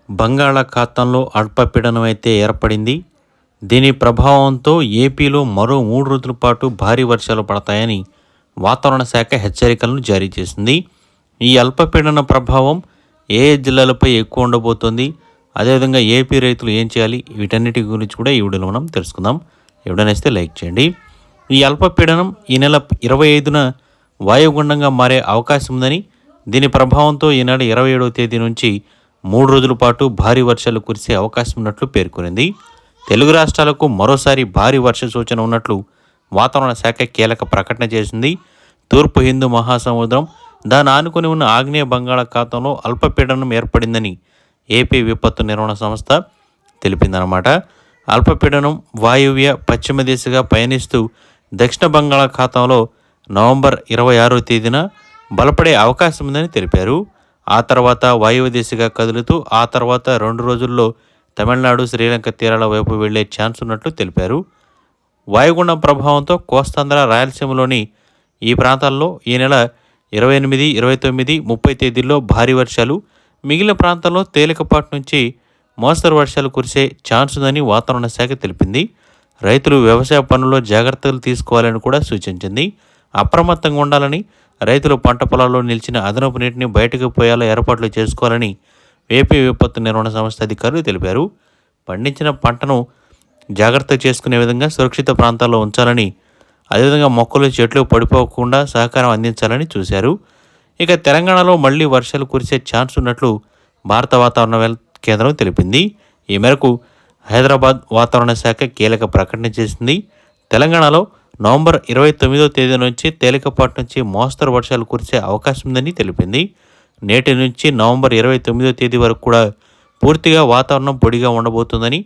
బంగాళాఖాతంలో అల్పపీడనం అయితే ఏర్పడింది. దీని ప్రభావంతో ఏపీలో మరో 3 రోజుల పాటు భారీ వర్షాలు పడతాయని వాతావరణ శాఖ హెచ్చరికలను జారీ చేసింది. ఈ అల్పపీడన ప్రభావం ఏ జిల్లాలపై ఎక్కువ ఉండబోతోంది, అదేవిధంగా ఏపీ రైతులు ఏం చేయాలి, వీటన్నిటి గురించి కూడా ఈ వీడియోలో మనం తెలుసుకుందాం. ఎవడనేస్తే లైక్ చేయండి. ఈ అల్పపీడనం ఈ నెల 25న వాయుగుండంగా మారే అవకాశం ఉందని, దీని ప్రభావంతో ఈ నెల 27వ తేదీ నుంచి 3 రోజుల పాటు భారీ వర్షాలు కురిసే అవకాశం ఉన్నట్లు పేర్కొనింది. తెలుగు రాష్ట్రాలకు మరోసారి భారీ వర్ష సూచన ఉన్నట్లు వాతావరణ శాఖ కీలక ప్రకటన చేసింది. తూర్పు హిందూ మహాసముద్రం, దాని ఆనుకుని ఉన్న ఆగ్నేయ బంగాళాఖాతంలో అల్పపీడనం ఏర్పడిందని ఏపీ విపత్తు నిర్వహణ సంస్థ తెలిపిందనమాట. అల్పపీడనం వాయువ్య పశ్చిమ దిశగా పయనిస్తూ దక్షిణ బంగాళాఖాతంలో నవంబర్ 26వ తేదీన బలపడే అవకాశం ఉందని తెలిపారు. ఆ తర్వాత వాయువ్య దిశగా కదులుతూ ఆ తర్వాత 2 రోజుల్లో తమిళనాడు, శ్రీలంక తీరాల వైపు వెళ్లే ఛాన్స్ ఉన్నట్లు తెలిపారు. వాయుగుండం ప్రభావంతో కోస్తాంధ్ర, రాయలసీమలోని ఈ ప్రాంతాల్లో ఈ నెల 28, 29, 30 తేదీల్లో భారీ వర్షాలు, మిగిలిన ప్రాంతాల్లో తేలికపాటి నుంచి మోస్తరు వర్షాలు కురిసే ఛాన్స్ ఉందని వాతావరణ శాఖ తెలిపింది. రైతులు వ్యవసాయ పనుల్లో జాగ్రత్తలు తీసుకోవాలని కూడా సూచించింది. అప్రమత్తంగా ఉండాలని, రైతులు పంట పొలాల్లో నిలిచిన అదనపు నీటిని బయటకు పోయేలా ఏర్పాట్లు చేసుకోవాలని ఏపీ విపత్తు నిర్వహణ సంస్థ అధికారులు తెలిపారు. పండించిన పంటను జాగ్రత్త చేసుకునే విధంగా సురక్షిత ప్రాంతాల్లో ఉంచాలని, అదేవిధంగా మొక్కలు, చెట్లు పడిపోకుండా సహకారం అందించాలని చూశారు. ఇక తెలంగాణలో మళ్లీ వర్షాలు కురిసే ఛాన్స్ ఉన్నట్లు భారత వాతావరణ కేంద్రం తెలిపింది. ఈ మేరకు హైదరాబాద్ వాతావరణ శాఖ కీలక ప్రకటన చేసింది. తెలంగాణలో నవంబర్ 29వ తేదీ నుంచి తేలికపాటి నుంచి మోస్తరు వర్షాలు కురిసే అవకాశం ఉందని తెలిపింది. నేటి నుంచి నవంబర్ 29వ తేదీ వరకు కూడా పూర్తిగా వాతావరణం పొడిగా ఉండబోతుందని,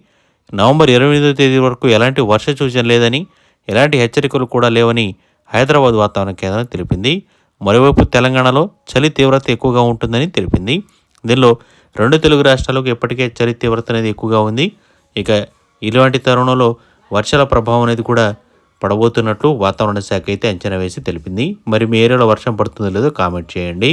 నవంబర్ 28వ తేదీ వరకు ఎలాంటి వర్ష సూచన లేదని, ఎలాంటి హెచ్చరికలు కూడా లేవని హైదరాబాద్ వాతావరణ కేంద్రం తెలిపింది. మరోవైపు తెలంగాణలో చలి తీవ్రత ఎక్కువగా ఉంటుందని తెలిపింది. దీనిలో 2 తెలుగు రాష్ట్రాలకు ఇప్పటికే చలి తీవ్రత అనేది ఎక్కువగా ఉంది. ఇక ఇలాంటి తరుణంలో వర్షాల ప్రభావం అనేది కూడా పడబోతున్నట్లు వాతావరణ శాఖ అయితే అంచనా వేసి తెలిపింది. మరి మీ ఏరియాలో వర్షం పడుతుందో లేదో కామెంట్ చేయండి.